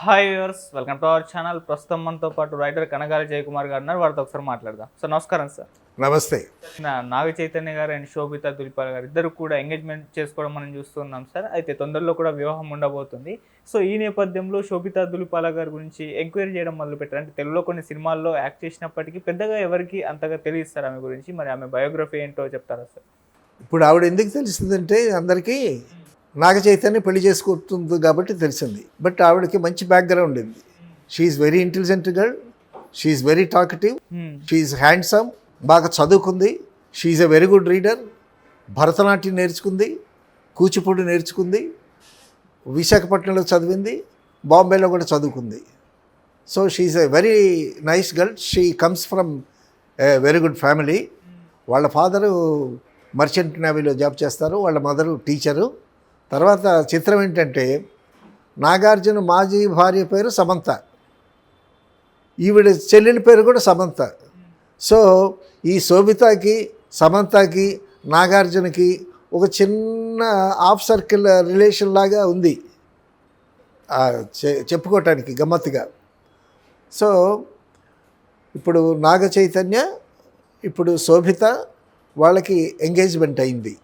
Hi viewers, welcome to our channel. ప్రస్తుతం మనతో పాటు రైటర్ కనగాలి జయకుమార్ గారు ఉన్నారు. వారితో ఒకసారి మాట్లాడదాం. సార్ నమస్కారం. సార్ నమస్తే. నాగ చైతన్య గారు అండ్ శోభితా దులిపాల గారు ఇద్దరు కూడా ఎంగేజ్మెంట్ చేసుకోవడం మనం చూస్తున్నాం సార్. అయితే తొందరలో కూడా వివాహం ఉండబోతుంది. సో ఈ నేపథ్యంలో శోభితా దులిపాల గారి గురించి ఎంక్వైరీ చేయడం మొదలుపెట్టారు. అంటే తెలుగులో కొన్ని సినిమాల్లో యాక్ట్ చేసినప్పటికీ పెద్దగా ఎవరికి అంతగా తెలియదు సార్ ఆమె గురించి. మరి ఆమె బయోగ్రఫీ ఏంటో చెప్తారా సార్? ఇప్పుడు ఆవిడ ఎందుకు తెలిసిందంటే అందరికీ నాగ చైతన్య పెళ్లి చేసుకుంటుంది కాబట్టి తెలిసింది. బట్ ఆవిడకి మంచి బ్యాక్గ్రౌండ్ ఉంది. She's very intelligent girl, she's very talkative, she's handsome, బాగా చదువుకుంది, she's a very good reader, Bharatanatyam నేర్చుకుంది, కూచిపూడి నేర్చుకుంది, విశాఖపట్నంలో చదివింది, బాంబేలో కూడా చదువుకుంది. So she's a very nice girl. She comes from a very good family. వాళ్ళ ఫాదరు మర్చెంట్ నేవీలో జాబ్ చేస్తారు, వాళ్ళ మదరు టీచరు. తర్వాత చిత్రం ఏంటంటే నాగార్జున మాజీ భార్య పేరు సమంత, ఈవిడ చెల్లెలి పేరు కూడా సమంత. సో ఈ శోభితాకి సమంతకి నాగార్జునకి ఒక చిన్న హాఫ్ సర్కిల్ రిలేషన్ లాగా ఉంది చెప్పుకోవటానికి గమ్మత్తుగా. సో ఇప్పుడు నాగ చైతన్య ఇప్పుడు శోభిత వాళ్ళకి ఎంగేజ్మెంట్ అయింది.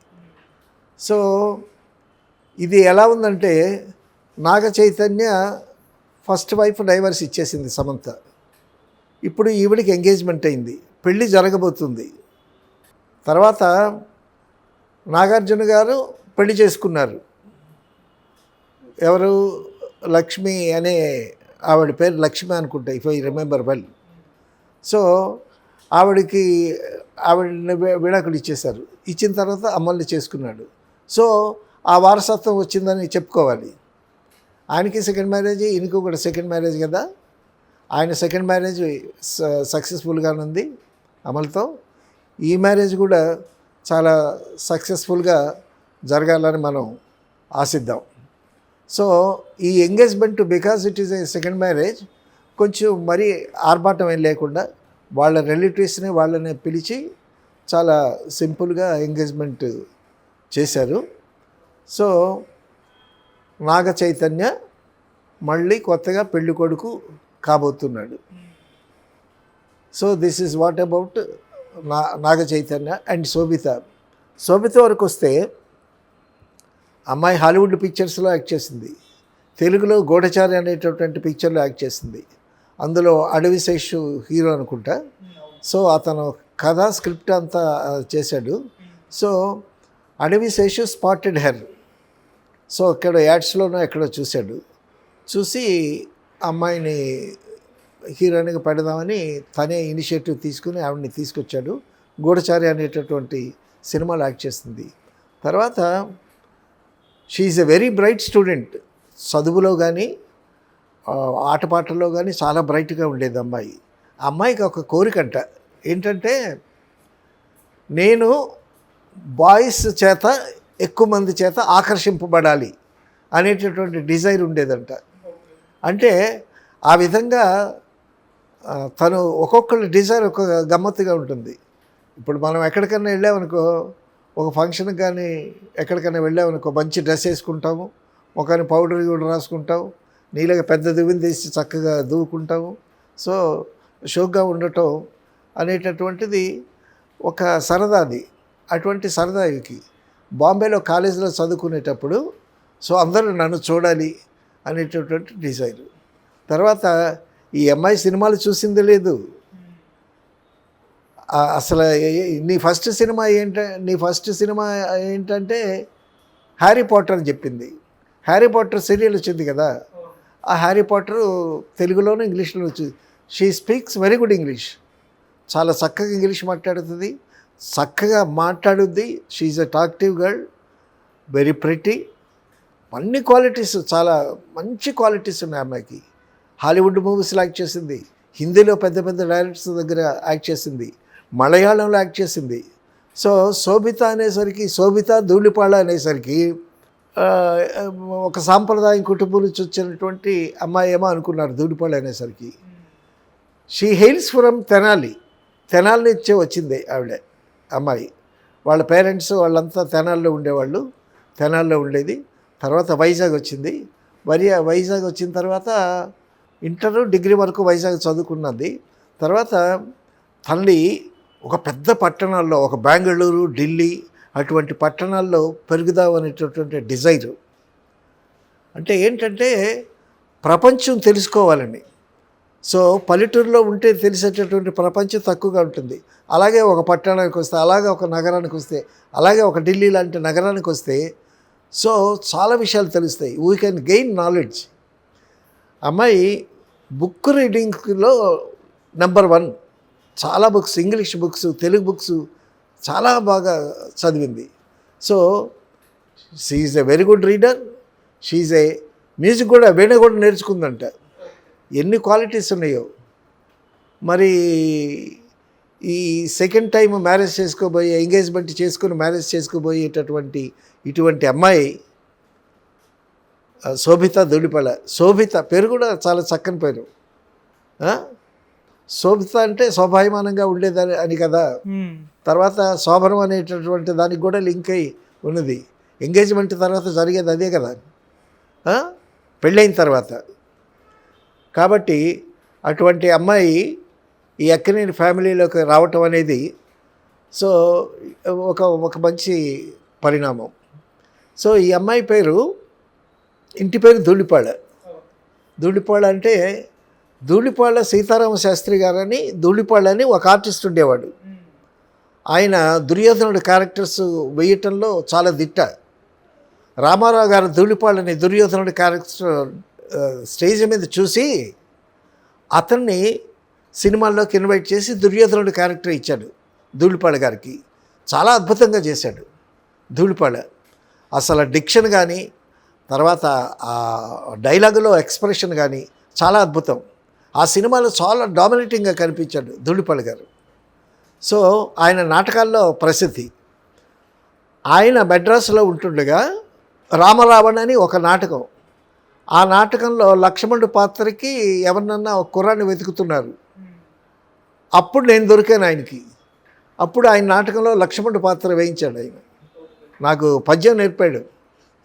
సో ఇది ఎలా ఉందంటే Naga Chaitanya first wife divorce ఇచ్చేసింది సమంత. ఇప్పుడు ఈవిడికి ఎంగేజ్మెంట్ అయింది, పెళ్ళి జరగబోతుంది. తర్వాత నాగార్జున గారు పెళ్లి చేసుకున్నారు. ఎవరు? లక్ష్మి అనే ఆవిడ పేరు లక్ష్మి అనుకుంటా, if I remember well. So ఆవిడకి విడాకులు ఇచ్చేశారు. ఇచ్చిన తర్వాత అమ్మల్ని చేసుకున్నాడు. సో ఆ వారసత్వం వచ్చిందని చెప్పుకోవాలి. ఆయనకి సెకండ్ మ్యారేజ్, ఈయనకు కూడా సెకండ్ మ్యారేజ్ కదా. ఆయన సెకండ్ మ్యారేజ్ సక్సెస్ఫుల్గానే ఉంది అమల్తో. ఈ మ్యారేజ్ కూడా చాలా సక్సెస్ఫుల్గా జరగాలని మనం ఆశిద్దాం. సో ఈ engagement because it is A second marriage కొంచెం మరీ ఆర్భాటం ఏం లేకుండా వాళ్ళ రిలేటివ్స్ని వాళ్ళని పిలిచి చాలా సింపుల్గా ఎంగేజ్మెంట్ చేశారు. సో నాగ చైతన్య మళ్ళీ కొత్తగా పెళ్లి కొడుకు కాబోతున్నాడు. So this is what about Naga Chaitanya and Sobhita. Sobhita వరకు వస్తే అమ్మాయి హాలీవుడ్ పిక్చర్స్లో యాక్ట్ చేసింది. తెలుగులో గూఢచారి అనేటటువంటి పిక్చర్లో యాక్ట్ చేసింది. అందులో అడవి శేషు హీరో అనుకుంటా. సో అతను కథ స్క్రిప్ట్ అంతా చేశాడు. సో అడవి శేషు స్పాటెడ్ హెయిర్. సో ఇక్కడ యాడ్స్లోనూ ఎక్కడో చూసి అమ్మాయిని హీరోయిన్గా పెడదామని తనే ఇనిషియేటివ్ తీసుకుని ఆవిడని తీసుకొచ్చాడు. గూఢచారి అనేటటువంటి సినిమాలో యాక్ట్ చేస్తుంది. తర్వాత she is a very bright student. చదువులో కానీ ఆటపాటల్లో కానీ చాలా బ్రైట్గా ఉండేది అమ్మాయి. ఆ అమ్మాయికి ఒక కోరికంట ఏంటంటే నేను బాయ్స్ చేత ఎక్కువ మంది చేత ఆకర్షింపబడాలి అనేటటువంటి డిజైర్ ఉండేదంట. అంటే ఆ విధంగా తను ఒక్కొక్కరి డిజైర్ ఒక గమ్మత్తుగా ఉంటుంది. ఇప్పుడు మనం ఎక్కడికైనా వెళ్ళామనుకో, ఒక ఫంక్షన్కి కానీ ఎక్కడికైనా వెళ్ళామనుకో మంచి డ్రెస్ వేసుకుంటాము, ఒకరిని పౌడర్ కూడా రాసుకుంటాము, నీళ్ళగా పెద్ద దువ్విని తీసి చక్కగా దువ్వుకుంటాము. సో షోక్గా ఉండటం అనేటటువంటిది ఒక సరదాది. అటువంటి సరదాకి బాంబేలో కాలేజీలో చదువుకునేటప్పుడు సో అందరూ నన్ను చూడాలి అనేటటువంటి డిజైర్. తర్వాత ఈ అమ్మాయి సినిమాలు చూసింది లేదు. అసలు నీ ఫస్ట్ సినిమా ఏంటంటే హ్యారీ పాటర్ అని చెప్పింది. హ్యారీ పాటర్ సీరియల్ వచ్చింది కదా, ఆ హ్యారీ పాటర్ తెలుగులోనూ ఇంగ్లీష్లో వచ్చింది. She speaks very good English, చాలా చక్కగా ఇంగ్లీష్ మాట్లాడుతుంది, చక్కగా మాట్లాడుద్ది. She's a talkative girl, very pretty. అన్ని క్వాలిటీస్, చాలా మంచి క్వాలిటీస్ ఉన్నాయి అమ్మాయికి. హాలీవుడ్ మూవీస్లో యాక్ట్ చేసింది, హిందీలో పెద్ద పెద్ద డైరెక్టర్స్ దగ్గర యాక్ట్ చేసింది, మలయాళంలో యాక్ట్ చేసింది. సో శోభిత అనేసరికి, శోభిత ధూళిపాళ అనేసరికి ఒక సాంప్రదాయం కుటుంబం నుంచి వచ్చినటువంటి అమ్మాయి ఏమో అనుకున్నారు ధూళిపాళ అనేసరికి. షీ హెయిల్స్ ఫ్రమ్ తెనాలి నుంచే వచ్చింది ఆవిడ అమ్మాయి. వాళ్ళ పేరెంట్స్ వాళ్ళంతా తెనాల్లో ఉండేవాళ్ళు, తెనాల్లో ఉండేది. తర్వాత వైజాగ్ వచ్చింది. వైజాగ్ వచ్చిన తర్వాత ఇంటర్ డిగ్రీ వరకు వైజాగ్ చదువుకున్నది. తర్వాత తల్లి ఒక పెద్ద పట్టణాల్లో, ఒక బెంగళూరు, ఢిల్లీ అటువంటి పట్టణాల్లో పెరుగుదాం అనేటటువంటి డిజైరు. అంటే ఏంటంటే ప్రపంచం తెలుసుకోవాలని. సో పల్లెటూరులో ఉంటే తెలిసేటటువంటి ప్రపంచం తక్కువగా ఉంటుంది. అలాగే ఒక పట్టణానికి వస్తే, అలాగే ఒక నగరానికి వస్తే, అలాగే ఒక ఢిల్లీ లాంటి నగరానికి వస్తే సో చాలా విషయాలు తెలుస్తాయి. We can gain knowledge. అమ్మాయి బుక్ రీడింగ్లో నెంబర్ 1. చాలా books, English books, Telugu books చాలా బాగా చదివింది. So she is a very good reader. She is a music కూడా, వీణ కూడా నేర్చుకుందంట. ఎన్ని క్వాలిటీస్ ఉన్నాయో. మరి ఈ సెకండ్ టైం మ్యారేజ్ చేసుకోబోయే, ఎంగేజ్మెంట్ చేసుకుని మ్యారేజ్ చేసుకోబోయేటటువంటి ఇటువంటి అమ్మాయి శోభిత ధూళిపాల. శోభిత పేరు కూడా చాలా చక్కని పేరు. శోభిత అంటే శోభాయమానంగా ఉండేదని అని కదా. తర్వాత శోభనం అనేటటువంటి దానికి కూడా లింక్ అయి ఉన్నది. ఎంగేజ్మెంట్ తర్వాత జరిగేది అదే కదా, పెళ్ళైన తర్వాత. కాబట్టి అటువంటి అమ్మాయి ఈ అక్కినేని ఫ్యామిలీలోకి రావటం అనేది సో ఒక మంచి పరిణామం. సో ఈ అమ్మాయి పేరు, ఇంటి పేరు ధూళిపాళ. ధూళిపాళ అంటే ధూళిపాళ సీతారామ శాస్త్రి గారని, ధూళిపాళ అని ఒక ఆర్టిస్ట్ ఉండేవాడు. ఆయన దుర్యోధనుడు క్యారెక్టర్స్ వేయటంలో చాలా దిట్ట. రామారావు గారు ధూళిపాళని దుర్యోధనుడి క్యారెక్టర్ స్టేజ్ మీద చూసి అతన్ని సినిమాల్లోకి ఇన్వైట్ చేసి దుర్యోధనుడి క్యారెక్టర్ ఇచ్చాడు ధూళిపాళ గారికి. చాలా అద్భుతంగా చేశాడు ధూళిపాళ. అసలు డిక్షన్ కానీ, తర్వాత ఆ డైలాగులో ఎక్స్ప్రెషన్ కానీ చాలా అద్భుతం. ఆ సినిమాలో చాలా డామినేటింగ్గా కనిపించాడు ధూళిపాళ గారు. సో ఆయన నాటకాల్లో ప్రసిద్ధి. ఆయన మెడ్రాసులో ఉంటుండగా రామరావణ అని ఒక నాటకం, ఆ నాటకంలో లక్ష్మణుడి పాత్రకి ఎవరినన్నా ఒక కుర్రాన్ని వెతుకుతున్నారు. అప్పుడు నేను దొరికాను ఆయనకి. అప్పుడు ఆయన నాటకంలో లక్ష్మణుడి పాత్ర వేయించాడు. ఆయన నాకు పద్యం నేర్పాడు.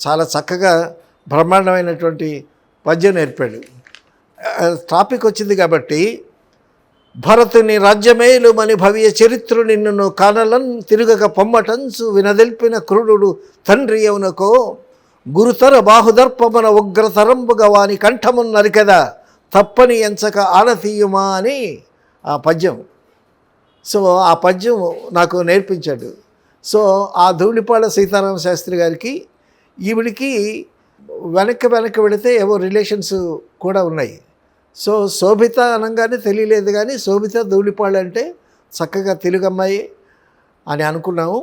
చాలా చక్కగా బ్రహ్మాండమైనటువంటి పద్యం నేర్పాడు. టాపిక్ వచ్చింది కాబట్టి, భరతుని రాజ్యమేలు మని భవ్య చరిత్రు నిన్ను కానలన్ తిరుగక పొమ్మటంచు వినదెల్పిన క్రూరుడు తండ్రి అవునకో గురుతర బాహుదర్పమన ఉగ్రతరంబుగా వాని కంఠమున్ నరికదా తప్పని ఎంచక ఆలతీయుమా అని ఆ పద్యం. సో ఆ పద్యం నాకు నేర్పించాడు. సో ఆ ధూళిపాళ సీతారామ శాస్త్రి గారికి ఈవిడికి వెనక్కి వెళితే ఏవో రిలేషన్స్ కూడా ఉన్నాయి. సో శోభిత అనగానే తెలియలేదు, కానీ శోభిత ధూళిపాళ అంటే చక్కగా తెలుగు అమ్మాయి అని అనుకున్నాము.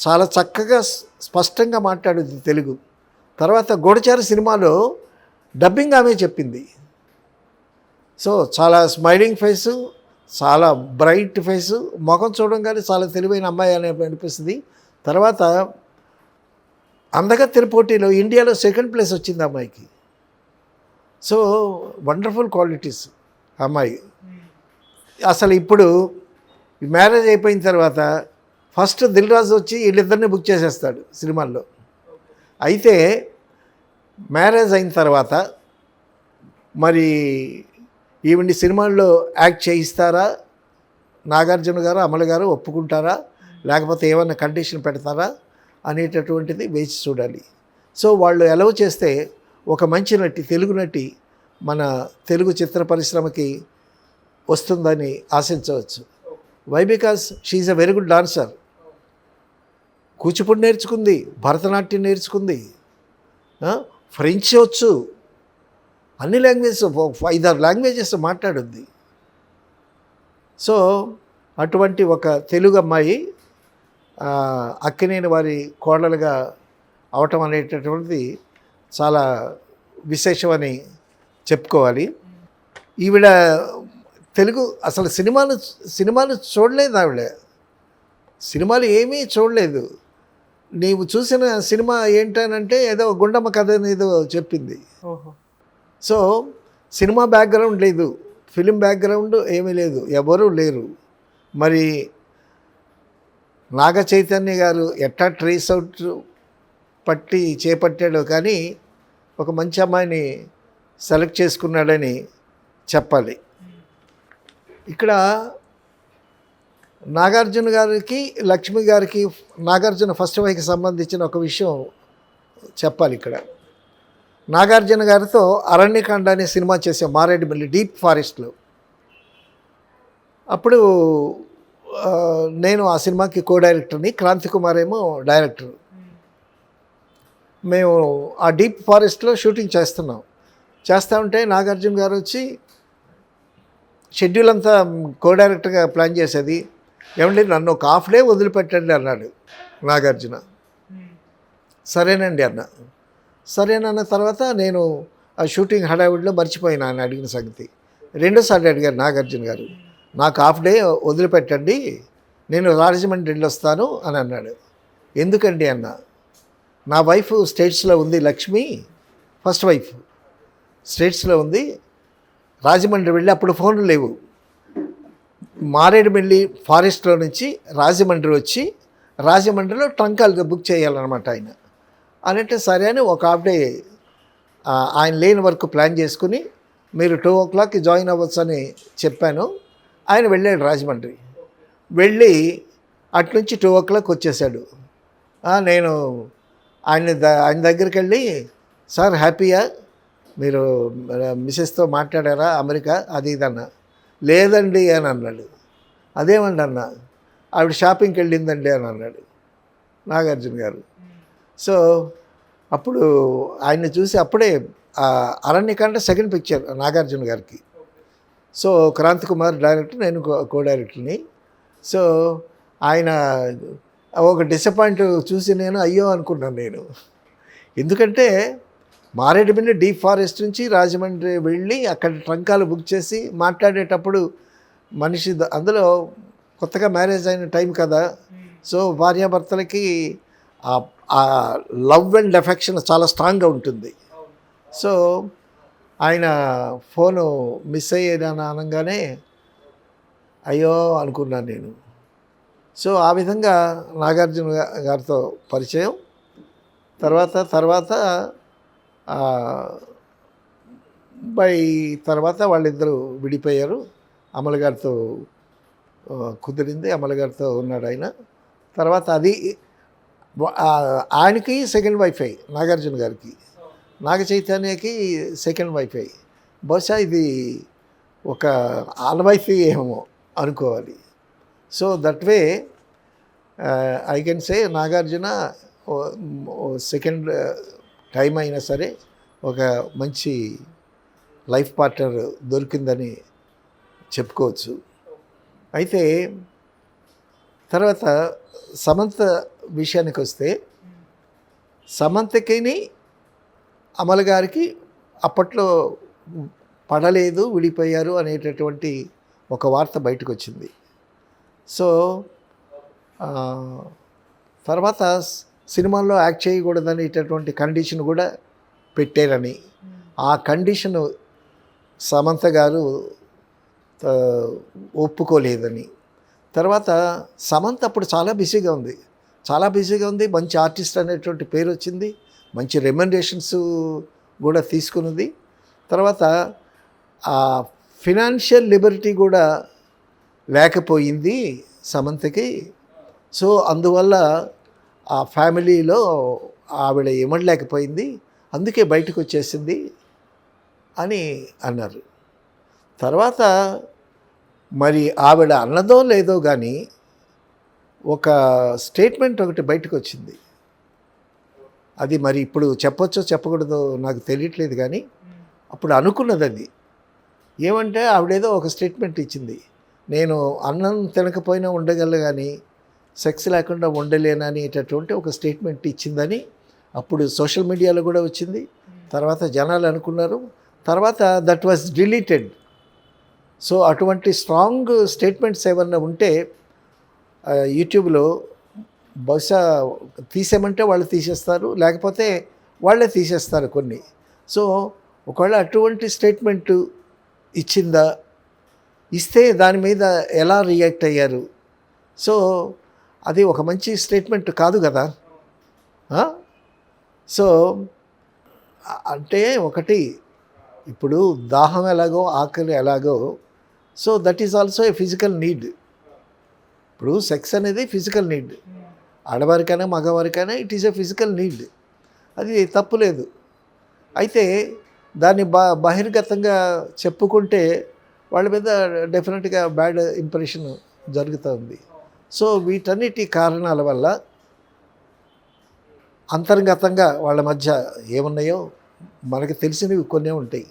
చాలా చక్కగా స్పష్టంగా మాట్లాడుద్ది తెలుగు. తర్వాత గూఢచారి సినిమాలో డబ్బింగ్ ఆమె చెప్పింది. సో చాలా స్మైలింగ్ ఫేసు, చాలా బ్రైట్ ఫేసు, ముఖం చూడంగానే చాలా తెలివైన అమ్మాయి అని అనిపిస్తుంది. తర్వాత అందగత్తెల పోటీలో ఇండియాలో సెకండ్ ప్లేస్ వచ్చింది అమ్మాయికి. సో వండర్ఫుల్ క్వాలిటీస్ అమ్మాయి. అసలు ఇప్పుడు మ్యారేజ్ అయిపోయిన తర్వాత ఫస్ట్ దిల్ రాజు వచ్చి వీళ్ళిద్దరిని బుక్ చేసేస్తాడు సినిమాల్లో. అయితే మ్యారేజ్ అయిన తర్వాత మరి ఈవిడ్ని సినిమాల్లో యాక్ట్ చేయిస్తారా, నాగార్జున గారు అమల గారు ఒప్పుకుంటారా, లేకపోతే ఏమన్నా కండిషన్ పెడతారా అనేటటువంటిది వేచి చూడాలి. సో వాళ్ళు ఎలవ్ చేస్తే ఒక మంచి నటి, తెలుగు నటి మన తెలుగు చిత్ర పరిశ్రమకి వస్తుందని ఆశించవచ్చు. Why? Because she is a very good dancer. Kuchipudi నేర్చుకుంది, భరతనాట్యం నేర్చుకుంది, ఫ్రెంచ్ వచ్చు, అన్ని లాంగ్వేజెస్ 5-6 లాంగ్వేజెస్ మాట్లాడుద్ది. సో అటువంటి ఒక తెలుగు అమ్మాయి అక్కినేని వారి కోడలుగా అవటం అనేటటువంటిది చాలా విశేషమని చెప్పుకోవాలి. ఈవిడ తెలుగు అసలు సినిమాలు చూడలేదు ఆవిడ. సినిమాలు ఏమీ చూడలేదు. నీవు చూసిన సినిమా ఏంటనంటే ఏదో గుండమ్మ కథ ఏదో చెప్పింది. సో సినిమా బ్యాక్గ్రౌండ్ లేదు, ఫిలిం బ్యాక్గ్రౌండ్ ఏమీ లేదు, ఎవరూ లేరు. మరి నాగ చైతన్య గారు ఎట్టా ట్రేస్ అవుట్ చేపట్టాడో కానీ ఒక మంచి అమ్మాయిని సెలెక్ట్ చేసుకున్నాడని చెప్పాలి. ఇక్కడ నాగార్జున గారికి, లక్ష్మి గారికి, నాగార్జున ఫస్ట్ వైఫ్కి సంబంధించిన ఒక విషయం చెప్పాలి. ఇక్కడ నాగార్జున గారితో అరణ్యకాండ అనే సినిమా చేసాం మారేడుమిల్లి డీప్ ఫారెస్ట్లో. అప్పుడు నేను ఆ సినిమాకి కో డైరెక్టర్ని, క్రాంతి కుమార్ ఏమో డైరెక్టర్. మేము ఆ డీప్ ఫారెస్ట్లో షూటింగ్ చేస్తూ ఉంటే నాగార్జున గారు వచ్చి షెడ్యూల్ అంతా కో డైరెక్టర్గా ప్లాన్ చేసేది. ఏమండి నన్ను ఒక హాఫ్ డే వదిలిపెట్టండి అన్నాడు నాగార్జున. సరేనండి అన్న. సరేనన్న తర్వాత నేను ఆ షూటింగ్ హడావిడిలో మర్చిపోయినా ఆయన అడిగిన సంగతి. రెండోసారి అడిగారు నాగార్జున గారు, నాకు హాఫ్ డే వదిలిపెట్టండి, నేను రాజమండ్రి వెళ్ళొస్తాను అని అన్నాడు. ఎందుకండి అన్న, నా వైఫ్ స్టేట్స్లో ఉంది, లక్ష్మి ఫస్ట్ వైఫ్ స్టేట్స్లో ఉంది, రాజమండ్రి వెళ్ళి, అప్పుడు ఫోన్లు లేవు, మారేడుమిల్లి ఫారెస్ట్లో నుంచి రాజమండ్రి వచ్చి రాజమండ్రిలో ట్రంకాలు బుక్ చేయాలన్నమాట ఆయన అనంటే. సరే అని ఒక హాఫ్ డే ఆయన లేని వరకు ప్లాన్ చేసుకుని మీరు 2 o'clock జాయిన్ అవ్వచ్చు అని చెప్పాను. ఆయన వెళ్ళాడు రాజమండ్రి. వెళ్ళి అట్నుంచి 2 o'clock వచ్చేసాడు. నేను ఆయన దగ్గరికి వెళ్ళి, సార్ హ్యాపీయా, మీరు మిసెస్తో మాట్లాడారా అమెరికా అది ఇదన్న. లేదండి అని అన్నాడు. అదేమండి అన్న, ఆవిడ షాపింగ్కి వెళ్ళిందండి అని అన్నాడు నాగార్జున గారు. సో అప్పుడు ఆయన్ని చూసి అప్పుడే అరణ్యకాండ సెకండ్ పిక్చర్ నాగార్జున గారికి. సో క్రాంతి కుమార్ డైరెక్టర్, నేను కో డైరెక్టర్ని. సో ఆయన ఒక డిసప్పాయింట్ చూసి నేను అయ్యో అనుకున్నాను నేను. ఎందుకంటే మారేడుమిల్లి డీప్ ఫారెస్ట్ నుంచి రాజమండ్రి వెళ్ళి అక్కడ ట్రంకాలు బుక్ చేసి మాట్లాడేటప్పుడు మనిషి అందులో కొత్తగా మ్యారేజ్ అయిన టైం కదా. సో భార్యాభర్తలకి ఆ లవ్ అండ్ ఎఫెక్షన్ చాలా స్ట్రాంగ్గా ఉంటుంది. సో ఆయన ఫోను మిస్ అయ్యేదని అనగానే అయ్యో అనుకున్నాను నేను. సో ఆ విధంగా నాగార్జున గారితో పరిచయం. తర్వాత తర్వాత వాళ్ళిద్దరూ విడిపోయారు. అమల గారితో కుదిరింది, అమల గారితో ఉన్నాడు ఆయన. తర్వాత అది ఆయనకి సెకండ్ వైఫై, నాగార్జున గారికి, నాగ చైతన్యకి సెకండ్ వైఫై. బహుశా ఇది ఒక ఆల్వైఫై ఏమో అనుకోవాలి. So that way I can say Nagarjuna second time అయినా సరే ఒక మంచి లైఫ్ పార్ట్నర్ దొరికిందని చెప్పుకోవచ్చు. అయితే తర్వాత సమంత విషయానికి వస్తే, సమంతకిని అమల గారికి అప్పట్లో పడలేదు, విడిపోయారు అనేటటువంటి ఒక వార్త బయటకు వచ్చింది. సో తర్వాత సినిమాల్లో యాక్ట్ చేయకూడదనేటటువంటి కండిషన్ కూడా పెట్టారని, ఆ కండిషను సమంత గారు ఒప్పుకోలేదని. తర్వాత సమంత అప్పుడు చాలా బిజీగా ఉంది, మంచి ఆర్టిస్ట్ అనేటువంటి పేరు వచ్చింది, మంచి రెమ్యునరేషన్స్ కూడా తీసుకున్నది. తర్వాత ఆ ఫినాన్షియల్ లిబర్టీ కూడా లేకపోయింది సమంతకి. సో అందువల్ల ఆ ఫ్యామిలీలో ఆవిడ ఇవ్వలేకపోయింది, అందుకే బయటకు వచ్చేసింది అని అన్నారు. తర్వాత మరి ఆవిడ అన్నదో లేదో కానీ ఒక స్టేట్మెంట్ ఒకటి బయటకు వచ్చింది. అది మరి ఇప్పుడు చెప్పొచ్చో చెప్పకూడదో నాకు తెలియట్లేదు, కానీ అప్పుడు అనుకున్నది అది ఏమంటే, ఆవిడేదో ఒక స్టేట్మెంట్ ఇచ్చింది, నేను అన్నం తినకపోయినా ఉండగలను కానీ సెక్స్ లేకుండా ఉండలేననేటటువంటి ఒక స్టేట్మెంట్ ఇచ్చిందని అప్పుడు సోషల్ మీడియాలో కూడా వచ్చింది. తర్వాత జనాలు అనుకున్నారు. తర్వాత దట్ వాజ్ డిలీటెడ్. సో అటువంటి స్ట్రాంగ్ స్టేట్మెంట్స్ ఏమన్నా ఉంటే యూట్యూబ్లో బహుశా తీసేయమంటే వాళ్ళు తీసేస్తారు, లేకపోతే వాళ్ళే తీసేస్తారు కొన్ని. సో ఒకవేళ అటువంటి స్టేట్మెంట్ ఇచ్చిందా, ఇస్తే దాని మీద ఎలా రియాక్ట్ అయ్యారు? సో అది ఒక మంచి స్టేట్మెంట్ కాదు కదా. సో అంటే ఒకటి ఇప్పుడు దాహం ఎలాగో ఆకలి ఎలాగో, so that is also a physical need. ఇప్పుడు సెక్స్ అనేది ఫిజికల్ నీడ్, ఆడవారికైనా మగవారికైనా it is a physical need, అది తప్పులేదు. అయితే దాన్ని బహిర్గతంగా చెప్పుకుంటే వాళ్ళ మీద డెఫినెట్గా బ్యాడ్ ఇంప్రెషన్ జరుగుతుంది. సో వీటన్నిటి కారణాల వల్ల అంతర్గతంగా వాళ్ళ మధ్య ఏమున్నాయో మనకు తెలిసినవి కొన్ని ఉంటాయి.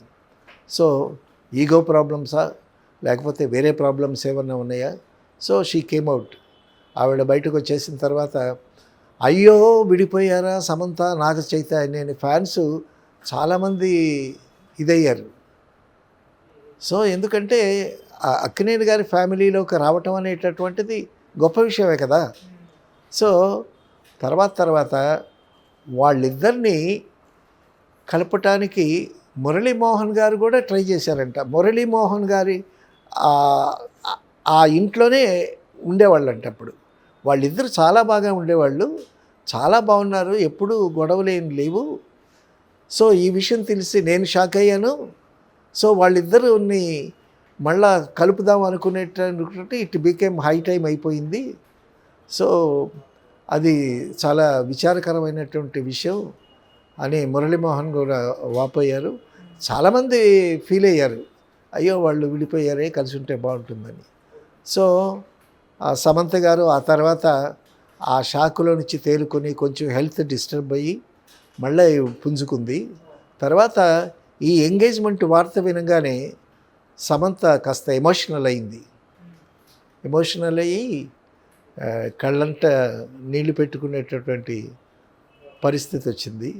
సో ఈగో ప్రాబ్లమ్సా లేకపోతే వేరే ప్రాబ్లమ్స్ ఏమన్నా ఉన్నాయా? So she came out. ఆవిడ బయటకు వచ్చేసిన తర్వాత అయ్యో విడిపోయారా సమంత నాగ చైతన్య అనే ఫ్యాన్స్ చాలామంది ఇదయ్యారు. సో ఎందుకంటే అక్కినేని గారి ఫ్యామిలీలోకి రావటం అనేటటువంటిది గొప్ప విషయమే కదా. సో తర్వాత వాళ్ళిద్దరినీ కలపటానికి మురళీమోహన్ గారు కూడా ట్రై చేశారంట. మురళీమోహన్ గారి ఆ ఇంట్లోనే ఉండేవాళ్ళంట అప్పుడు. వాళ్ళిద్దరు చాలా బాగా ఉండేవాళ్ళు, చాలా బాగున్నారు, ఎప్పుడూ గొడవలు ఏం లేవు. సో ఈ విషయం తెలిసి నేను షాక్ అయ్యాను. సో వాళ్ళిద్దరిని మళ్ళా కలుపుదాం అనుకునేటటువంటి ఇట్ బికేమ్ హై టైం అయిపోయింది. సో అది చాలా విచారకరమైనటువంటి విషయం అని మురళీమోహన్ కూడా వాపోయారు. చాలామంది ఫీల్ అయ్యారు, అయ్యో వాళ్ళు విడిపోయారే, కలిసి ఉంటే బాగుంటుందని. సో సమంత గారు ఆ తర్వాత ఆ షాకులో నుంచి తేలుకొని కొంచెం హెల్త్ డిస్టర్బ్ అయ్యి మళ్ళీ పుంజుకుంది. తర్వాత ఈ ఎంగేజ్మెంట్ వార్త వినగానే సమంత కాస్త ఎమోషనల్ అయింది. ఎమోషనల్ అయ్యి కళ్ళంట నీళ్లు పెట్టుకునేటటువంటి పరిస్థితి వచ్చింది.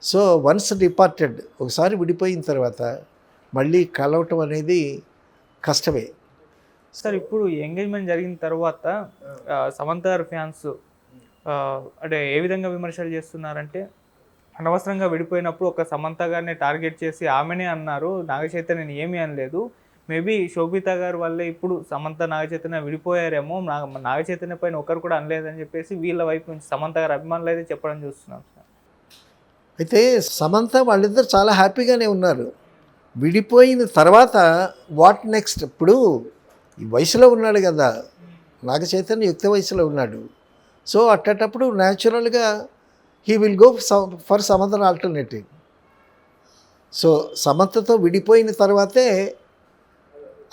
సో వన్స్ డిపార్టెడ్, ఒకసారి విడిపోయిన తర్వాత మళ్ళీ కలవటం అనేది కష్టమే. సార్ ఇప్పుడు ఎంగేజ్మెంట్ జరిగిన తర్వాత సమంత గారి ఫ్యాన్స్ అంటే ఏ విధంగా విమర్శలు చేస్తున్నారంటే, అనవసరంగా విడిపోయినప్పుడు ఒక సమంత గారిని టార్గెట్ చేసి ఆమెనే అన్నారు, నాగ చైతన్యని ఏమీ అనలేదు, మేబీ శోభిత గారి వల్లే ఇప్పుడు సమంత నాగ చైతన్య విడిపోయారేమో, నాగ చైతన్య పైన ఒకరు కూడా అనలేదని చెప్పేసి వీళ్ళ వైపు నుంచి సమంత గారి అభిమానులు అయితే చెప్పడం చూస్తున్నాం సార్. అయితే సమంత వాళ్ళిద్దరు చాలా హ్యాపీగానే ఉన్నారు. విడిపోయిన తర్వాత వాట్ నెక్స్ట్? ఇప్పుడు ఈ వయసులో ఉన్నాడు కదా, నాగ చైతన్య యుక్త వయసులో ఉన్నాడు. సో అట్టేటప్పుడు న్యాచురల్గా he will go for some other alternative. So సమంతతో విడిపోయిన తర్వాతే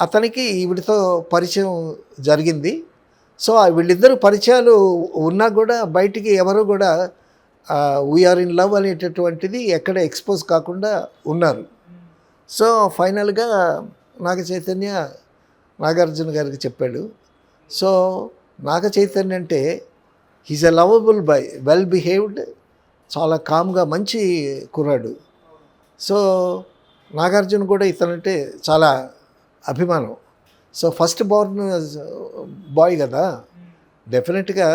అతనికి ఈవిడితో పరిచయం జరిగింది. సో వీళ్ళిద్దరు పరిచయాలు ఉన్నా కూడా బయటికి ఎవరు కూడా వీఆర్ ఇన్ లవ్ అనేటటువంటిది ఎక్కడ ఎక్స్పోజ్ కాకుండా ఉన్నారు. సో ఫైనల్గా నాగ చైతన్య నాగార్జున గారికి చెప్పాడు. సో నాగ చైతన్య అంటే he's a lovable boy, well behaved, చాలా కామ్గా మంచి కుర్రాడు. సో నాగార్జున కూడా ఇతనంటే చాలా అభిమానం. సో ఫస్ట్ బోర్న్ బాయ్ కదా, డెఫినెట్గా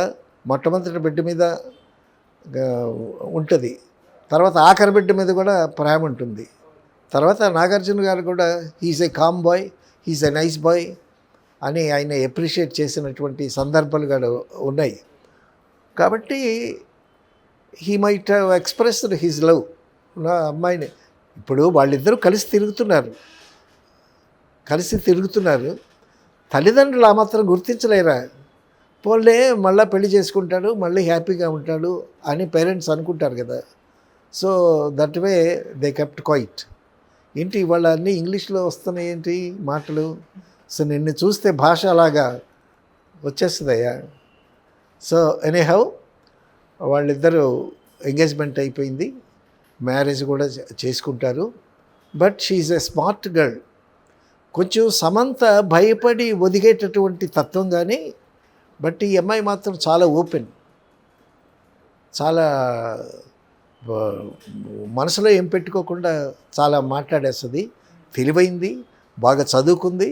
మొట్టమొదటి బిడ్డ మీద ఉంటుంది, తర్వాత ఆఖరి బిడ్డ మీద కూడా ప్రేమ ఉంటుంది. తర్వాత నాగార్జున గారు కూడా he's a calm boy, he's a nice boy అని ఆయన ఎప్రిషియేట్ చేసినటువంటి సందర్భాలు కూడా ఉన్నాయి. కాబట్టి he might have expressed his love నా అమ్మాయిని. ఇప్పుడు వాళ్ళిద్దరూ కలిసి తిరుగుతున్నారు. తల్లిదండ్రులు ఆ మాత్రం గుర్తించలేరా? పోలే మళ్ళీ పెళ్లి చేసుకుంటాడు, మళ్ళీ హ్యాపీగా ఉంటాడు అని పేరెంట్స్ అనుకుంటారు కదా. So that way they kept quiet. ఏంటి ఇవాళ అన్నీ ఇంగ్లీష్లో వస్తున్నాయి ఏంటి మాటలు? సో నిన్ను చూస్తే భాష అలాగా వచ్చేస్తుందయ్యా. సో ఎనీహౌ వాళ్ళిద్దరూ ఎంగేజ్మెంట్ అయిపోయింది, మ్యారేజ్ కూడా చేసుకుంటారు. But she is a smart girl. కొంచెం సమంత భయపడి ఒదిగేటటువంటి తత్వం కానీ, బట్ ఈ అమ్మాయి మాత్రం చాలా ఓపెన్, చాలా మనసులో ఏం పెట్టుకోకుండా చాలా మాట్లాడేస్తుంది. తెలివైంది, బాగా చదువుకుంది,